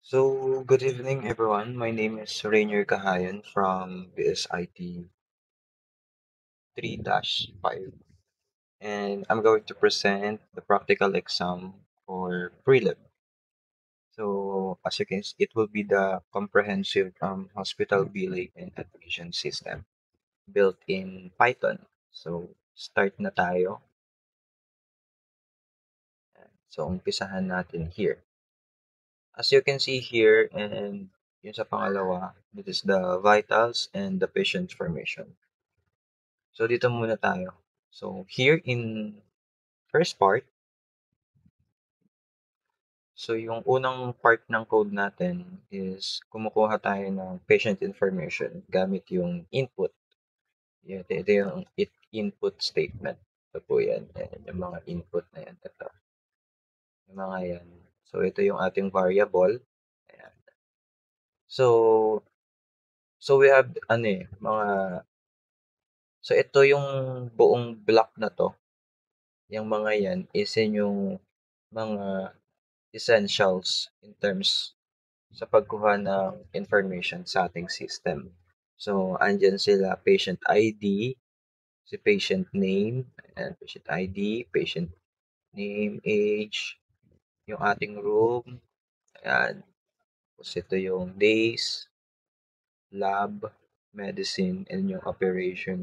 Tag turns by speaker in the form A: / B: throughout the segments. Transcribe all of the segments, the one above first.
A: So, good evening, everyone. My name is Rainier Kahayan from BSIT 3-5, and I'm going to present the practical exam for prelim. So, as you can see, it will be the comprehensive hospital billing and admission system built in Python. So, start na tayo. So, umpisahan natin here. As you can see here, and yun sa pangalawa, this is the vitals and the patient information. So, dito muna tayo. So, here in first part, so yung unang part ng code natin is kumukuha tayo ng patient information gamit yung input. Ito yung input statement. Ito po yan. Ayan, yung mga input na yan. Ito. Yung mga yan. So, ito yung ating variable. Ayan. So we have, so ito yung buong block na to. Yung mga yan is yung mga essentials in terms sa pagkuha ng information sa ating system. So, andyan sila patient ID, si patient name, and patient ID, patient name, age, yung ating room, ayan. Tapos ito yung days, lab, medicine, and yung operation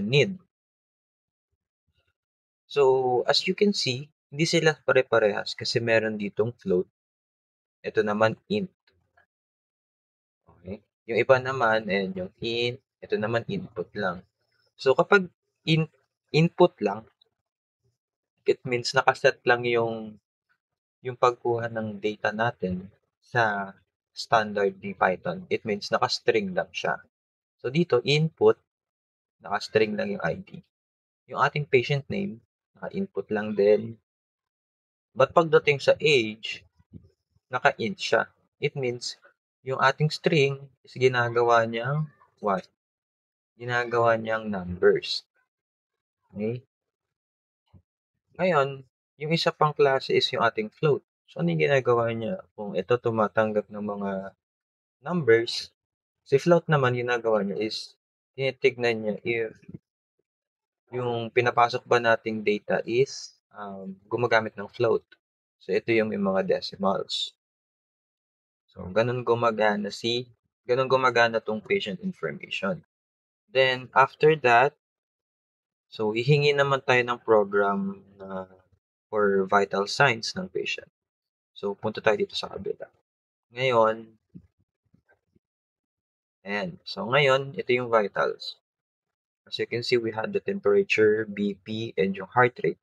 A: need. So, as you can see, hindi sila pare-parehas kasi meron ditong float. Ito naman int. Okay? Yung iba naman, and yung int, ito naman input lang. So, kapag input lang, it means nakaset lang yung pagkuha ng data natin sa standard ni Python. It means naka-string lang siya. So, dito, input, naka-string lang yung ID. Yung ating patient name, naka-input lang din. But pagdating sa age, naka-int siya. It means, yung ating string is ginagawa niyang what? Ginagawa niyang numbers. Okay? Ngayon, yung isa pang klase is yung ating float. So, ano yung ginagawa niya? Kung ito tumatanggap ng mga numbers, si float naman ginagawa niya is tinitignan niya if yung pinapasok ba nating data is gumagamit ng float. So, ito yung may mga decimals. So, ganun gumagana tong patient information. Then, after that, so, hihingi naman tayo ng program na for vital signs ng patient. So, punta tayo dito sa kabila. Ngayon, ayan. So, ngayon, ito yung vitals. As you can see, we had the temperature, BP, and yung heart rate.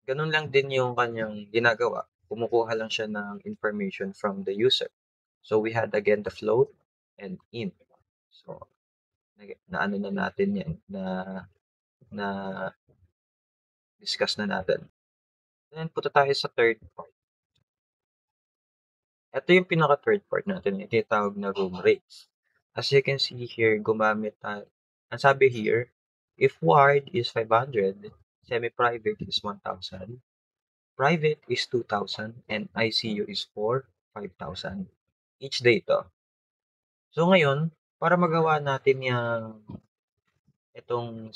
A: Ganun lang din yung kanyang ginagawa. Kumukuha lang siya ng information from the user. So, we had again the float and int. So, na natin yan, na discuss na natin. Then, punta tayo sa third part. Ito yung pinaka-third part natin, yung tinatawag na room rates. As you can see here, gumamit tayo. Ang sabi here, if ward is 500, semi-private is 1,000, private is 2,000, and ICU is 5,000. Each day to. So ngayon, para magawa natin itong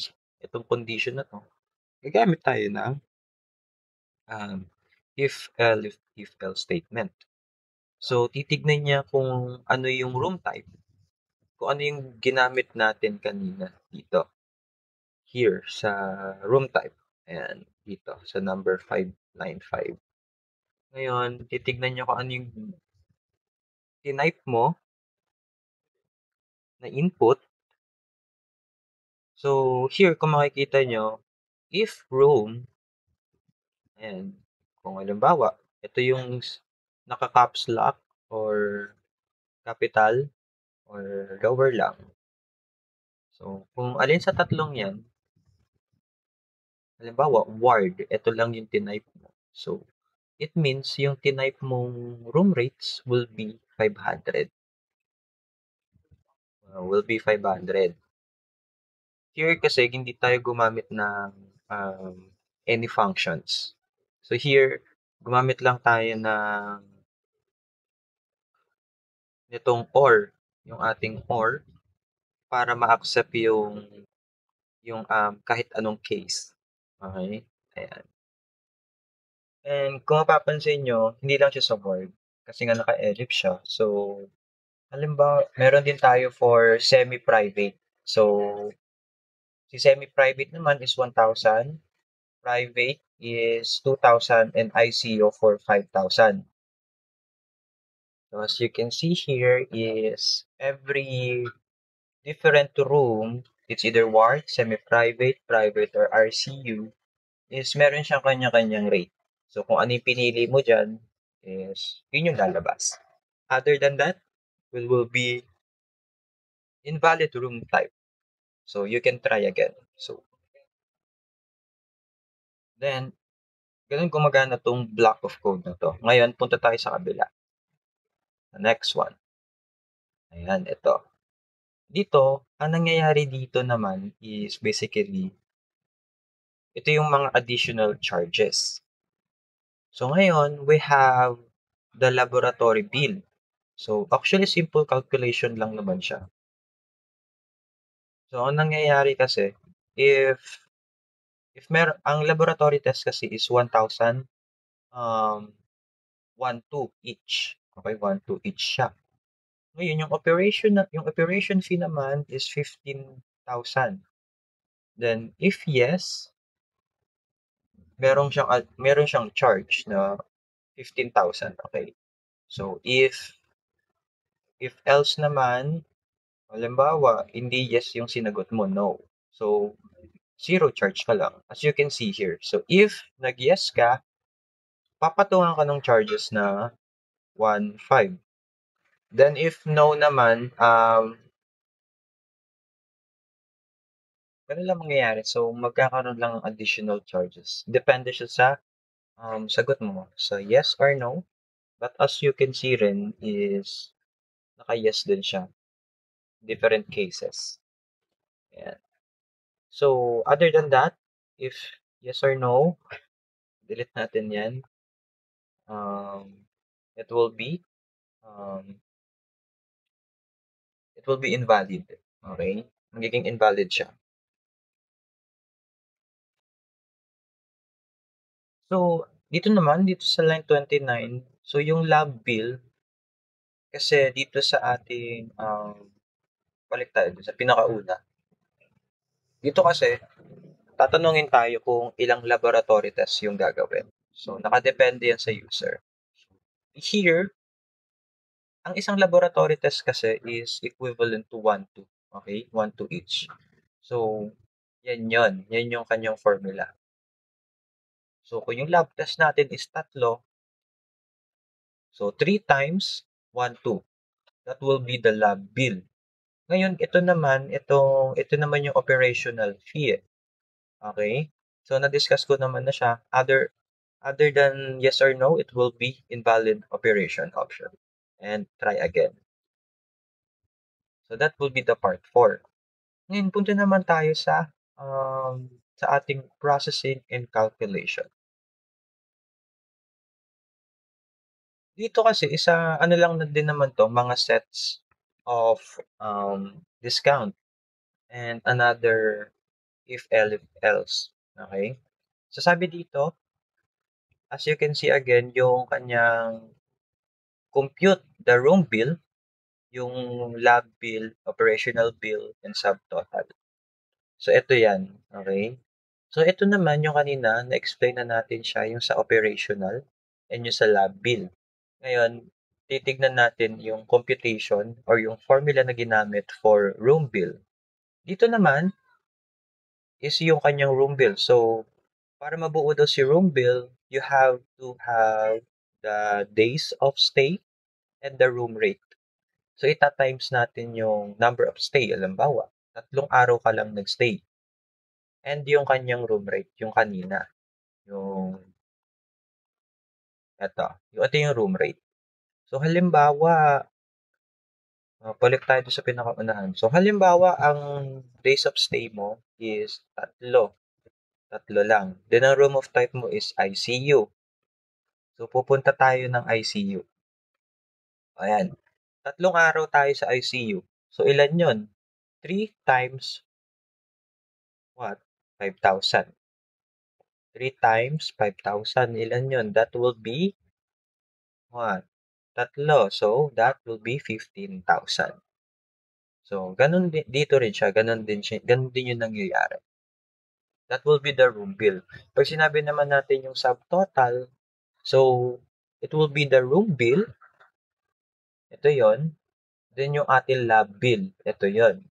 A: condition na to, gagamit tayo ng if else statement. So, titignan niya kung ano yung room type, kung ano yung ginamit natin kanina dito. Here, sa room type. Ayan, dito, sa number 595. Ngayon, titignan niyo kung ano yung tinype mo na input. So, here, kung makikita nyo, if room, ayan, kung halimbawa, ito yung naka-caps lock or capital or lower lang. So, kung alin sa tatlong yan, halimbawa, ward, ito lang yung tinype mo. So, it means yung tinype mong room rates will be 500. Will be 500. Here kasi, hindi tayo gumamit ng any functions. So, here, gumamit lang tayo nitong or, yung ating or para ma-accept yung kahit anong case. Okay? Ayan. And kung mapapansin niyo, hindi lang siya sa Word kasi nga naka-ellipse siya. So, halimbawa, meron din tayo for semi-private. So, si semi-private naman is 1,000, private is 2,000, and ICO for 5,000. So, as you can see here is every different room, it's either ward, semi-private, private, or RCU, is meron siyang kanya-kanyang rate. So, kung ano yung pinili mo dyan, is yun yung lalabas. Other than that, it will be invalid room type. So, you can try again. So, then, ganun gumagana tong block of code na to. Ngayon, punta tayo sa kabila. The next one. Ayan, ito. Dito, ang nangyayari dito naman is basically, ito yung mga additional charges. So, ngayon, we have the laboratory bill. So, actually, simple calculation lang naman siya. So, ang nangyayari kasi, if ang laboratory test kasi is 1,000, um, 1,2 each. Okay, 1,2 each siya. Ngayon, yung operation fee naman is 15,000. Then, if yes, meron siyang charge na 15,000. Okay. So, if else naman, halimbawa, hindi yes yung sinagot mo, no. So, zero charge ka lang, as you can see here. So, if nag-yes ka, papatungan ka ng charges na 1,500. Then, if no naman, ganun lang mangyayari. So, magkakaroon lang ng additional charges. Depende siya sa sagot mo, sa yes or no. But as you can see rin is naka-yes din siya. Different cases. Ayan. So, other than that, if yes or no, delete natin yan. It will be um, invalid. Okay? Magiging invalid siya. So, dito sa line 29, so yung lab bill, kasi dito sa ating, balik tayo sa pinakauna. Dito kasi, tatanungin tayo kung ilang laboratory test yung gagawin. So, nakadepende yan sa user. Here, ang isang laboratory test kasi is equivalent to 1 to. Okay? 1 to each. So, yan yun. Yan yung kanyang formula. So, kung yung lab test natin is 3, so 3 times 1, 2. That will be the lab bill. Ngayon, ito naman yung operational fee. Okay? So, na-discuss ko naman na siya. Other than yes or no, it will be invalid operation option. And try again. So, that will be the part 4. Ngayon, punta naman tayo sa ating processing and calculation. Dito kasi ano lang na din naman 'to, mga sets of discount and another if else. Okay? So sabi dito, as you can see again, yung kanyang compute the room bill, yung lab bill, operational bill, and subtotal. So ito yan. Okay? So ito naman yung kanina na-explain na natin siya yung sa operational and yung sa lab bill. Ngayon, titignan natin yung computation or yung formula na ginamit for room bill. Dito naman is yung kanyang room bill. So, para mabuo daw si room bill, you have to have the days of stay and the room rate. So, ita-times natin yung number of stay. Halimbawa, 3 araw ka lang nag-stay. And yung kanyang room rate, yung kanina. Yung, ito yung room rate. So, halimbawa, balik tayo sa pinakaunahan. So, halimbawa, ang days of stay mo is 3. 3 lang. Then, ang room of type mo is ICU. So, pupunta tayo ng ICU. Ayan. 3 araw tayo sa ICU. So, ilan yon? 3 times what? 5,000. 3 times 5,000. Ilan yon? That will be what? 3. So, that will be 15,000. So, ganun din, dito rin siya, ganun din yung nangyayari. That will be the room bill. Pag sinabi naman natin yung subtotal, so, it will be the room bill. Ito yon. Then yung ating lab bill. Ito yon.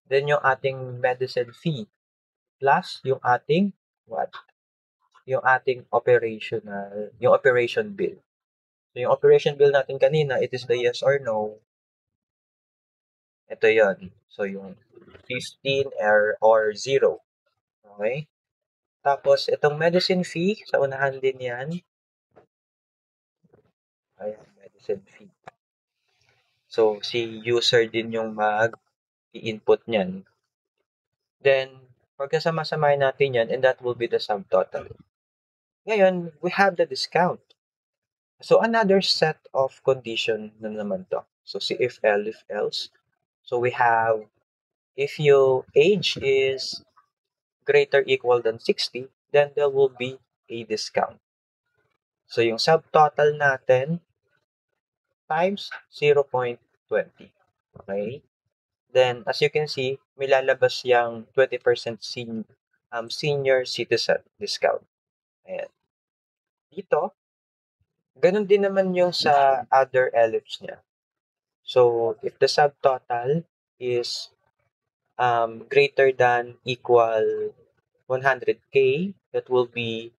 A: Then yung ating medicine fee. Plus yung ating what? Yung ating yung operation bill. So yung operation bill natin kanina, it is the yes or no. Ito yon. So yung 15 or 0. Okay? Tapos itong medicine fee, sa unahan din yan. Ayan, medicine fee. So si user din yung mag-i-input niyan. Then, pagkasama-samahin natin yan, and that will be the subtotal. Ngayon, we have the discount. So, another set of condition na naman to. So, si if else. So, we have, if your age is greater equal than 60, then there will be a discount. So, yung subtotal natin times 0.20. Okay? Then, as you can see, may lalabas yung 20% senior citizen discount. Ayan. Dito, ganun din naman yung sa other ellipse niya. So, if the subtotal is greater than equal 100K, that will be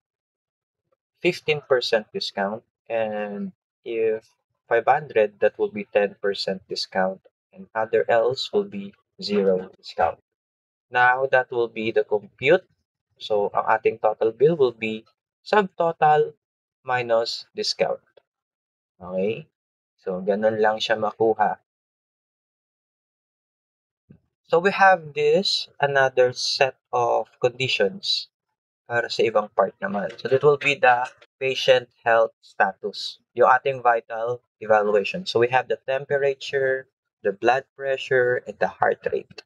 A: 15% discount. And if 500, that will be 10% discount. And other else will be 0 discount. Now, that will be the compute. So, ang ating total bill will be subtotal minus discount. Okay? So, ganun lang siya makuha. So, we have this, another set of conditions para sa ibang part naman. So, that will be the patient health status, yung ating vital evaluation. So, we have the temperature, the blood pressure, and the heart rate.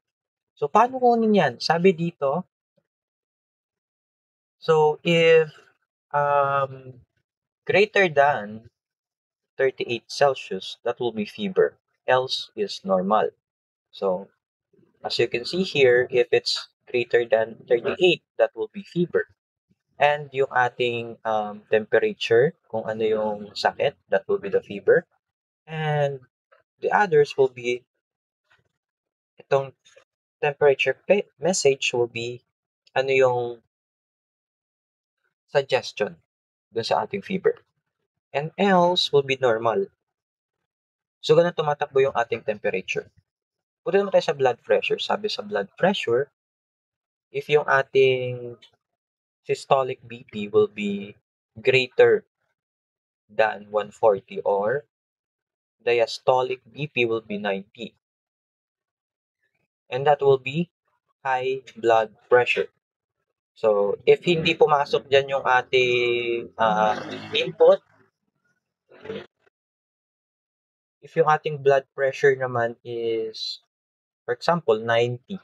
A: So, paano kunin yan? Sabi dito, so, if greater than 38 Celsius, that will be fever. Else is normal. So, as you can see here, if it's greater than 38, that will be fever. And yung ating temperature, kung ano yung sakit, that will be the fever. And the others will be, itong temperature message will be, ano yung suggestion dun sa ating fever. And else will be normal. So, ganun tumatakbo yung ating temperature. Punta naman tayo sa blood pressure. Sabi sa blood pressure, if yung ating systolic BP will be greater than 140 or diastolic BP will be 90. And that will be high blood pressure. So, if hindi pumasok dyan yung ating input, if yung ating blood pressure naman is, for example, 90.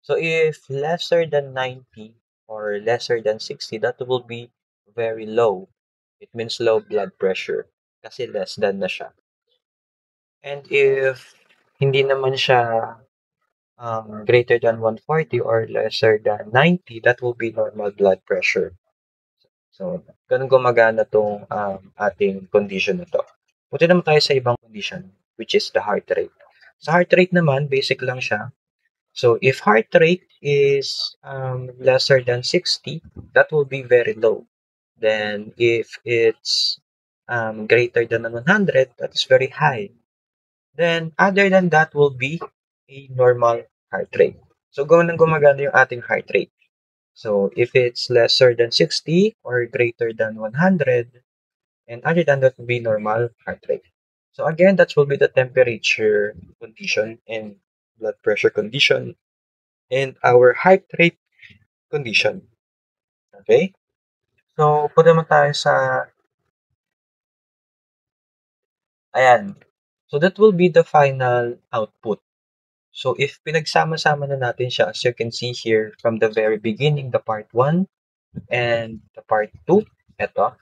A: So, if lesser than 90 or lesser than 60, that will be very low. It means low blood pressure kasi less than na siya. And if hindi naman siya greater than 140 or lesser than 90, that will be normal blood pressure. So, ganun gumagana tong ating condition na to. Punta naman tayo sa ibang condition, which is the heart rate. Sa heart rate naman, basic lang siya. So, if heart rate is lesser than 60, that will be very low. Then, if it's greater than 100, that is very high. Then, other than that will be a normal heart rate. So, gumagana yung ating heart rate. So, if it's lesser than 60 or greater than 100, and other than that will be normal heart rate. So, again, that will be the temperature condition and blood pressure condition and our heart rate condition. Okay? So, punta naman tayo sa Ayan. So that will be the final output. So if pinagsama-sama na natin siya, as you can see here from the very beginning, the part 1 and the part 2, eto.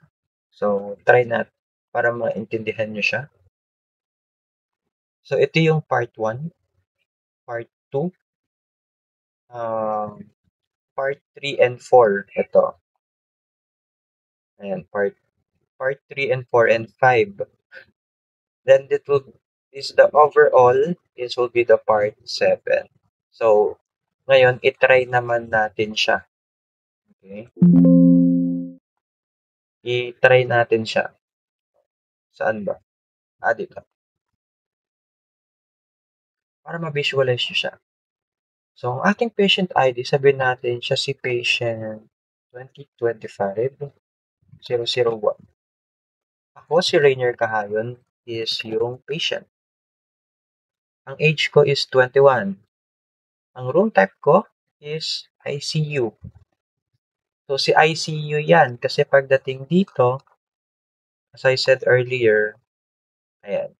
A: So try natin para maintindihan nyo siya. So ito yung part 1, part 2, part 3 and 4. Ito. Ayan, part 3 and 4 and 5. Then is the overall, this will be the part 7. So, ngayon, itry naman natin siya. Okay? I-try natin siya. Saan ba? Dito. Para ma-visualize nyo siya. So, ang ating patient ID, sabihin natin siya si patient 2025-001. Ako, si Rainier Kahayon, is yung patient. Ang age ko is 21. Ang room type ko is ICU. So, si ICU yan. Kasi pagdating dito, as I said earlier, ayan,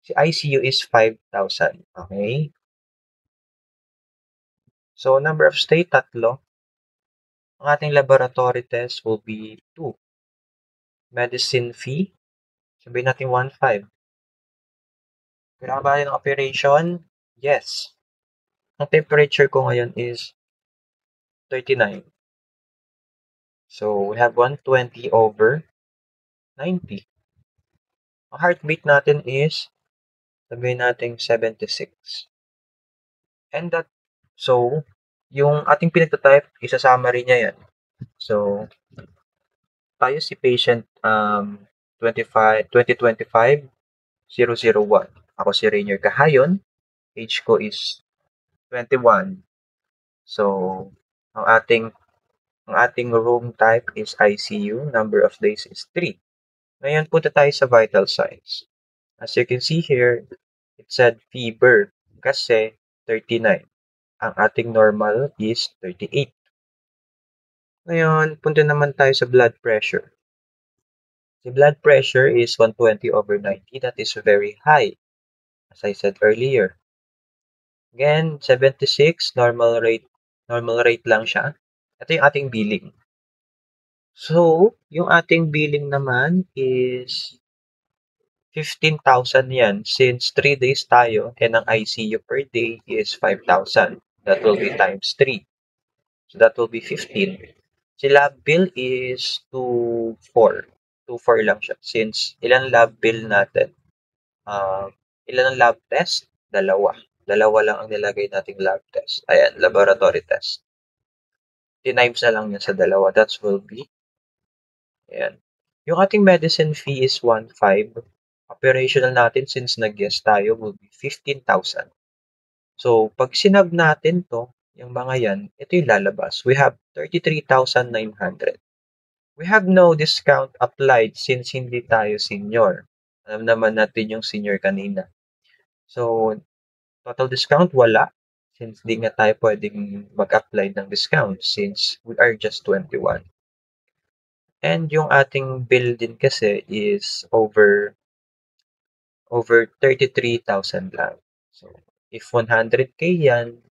A: si ICU is 5,000. Okay? So, number of stay, 3. Ang ating laboratory test will be 2. Medicine fee, sabihin natin 1,500. Kailangan ba ng operation? Yes. Ang temperature ko ngayon is 39. So, we have 120/90. Ang heartbeat natin is, sabihin natin 76. And so, yung ating pinagtatype, isa-summary niya yan. So, tayo si patient 2025-001. Ako si Rainier Kahayon. Age ko is 21. So, ang ating room type is ICU. Number of days is 3. Ngayon, punta tayo sa vital signs. As you can see here, it said fever kasi 39. Ang ating normal is 38. Ngayon, punta naman tayo sa blood pressure. The blood pressure is 120/90. That is very high, as I said earlier. Again, 76, normal rate lang siya. Ito yung ating billing. So, yung ating billing naman is 15,000 yan. Since 3 days tayo, and ang ICU per day is 5,000. That will be times 3. So, that will be 15. Si lab bill is 2,400. 2,400 lang siya. Since ilan lab bill natin? Ilan ang lab test? Dalawa. Dalawa lang ang nilagay nating lab test. Ayan, laboratory test. Tinimes na lang yan sa dalawa. That will be, ayan. Yung ating medicine fee is 1,500. Operational natin since nag-guest tayo will be 15,000. So, pag sinab natin to, yung mga yan, ito yung lalabas. We have 33,900. We have no discount applied since hindi tayo senior. Alam naman natin yung senior kanina. So, total discount, wala. Since di nga tayo pwedeng mag-apply ng discount since we are just 21. And yung ating bill din kasi is over 33,000 lang. So, if 100K yan,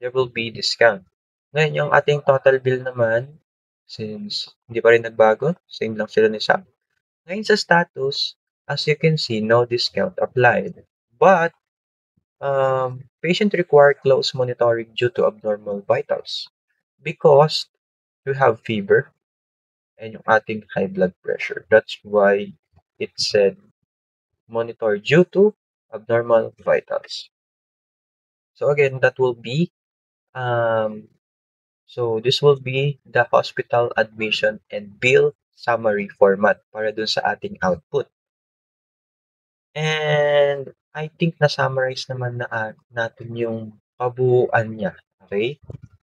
A: there will be discount. Ngayon, yung ating total bill naman, since hindi pa rin nagbago, same lang sila ni Sam. Ngayon sa status, as you can see, no discount applied. But, patient require close monitoring due to abnormal vitals because we have fever and yung ating high blood pressure. That's why it said monitor due to abnormal vitals. So again, that will be this will be the hospital admission and bill summary format para dun sa ating output. And I think na-summarize naman na natin yung kabuuan niya. Okay?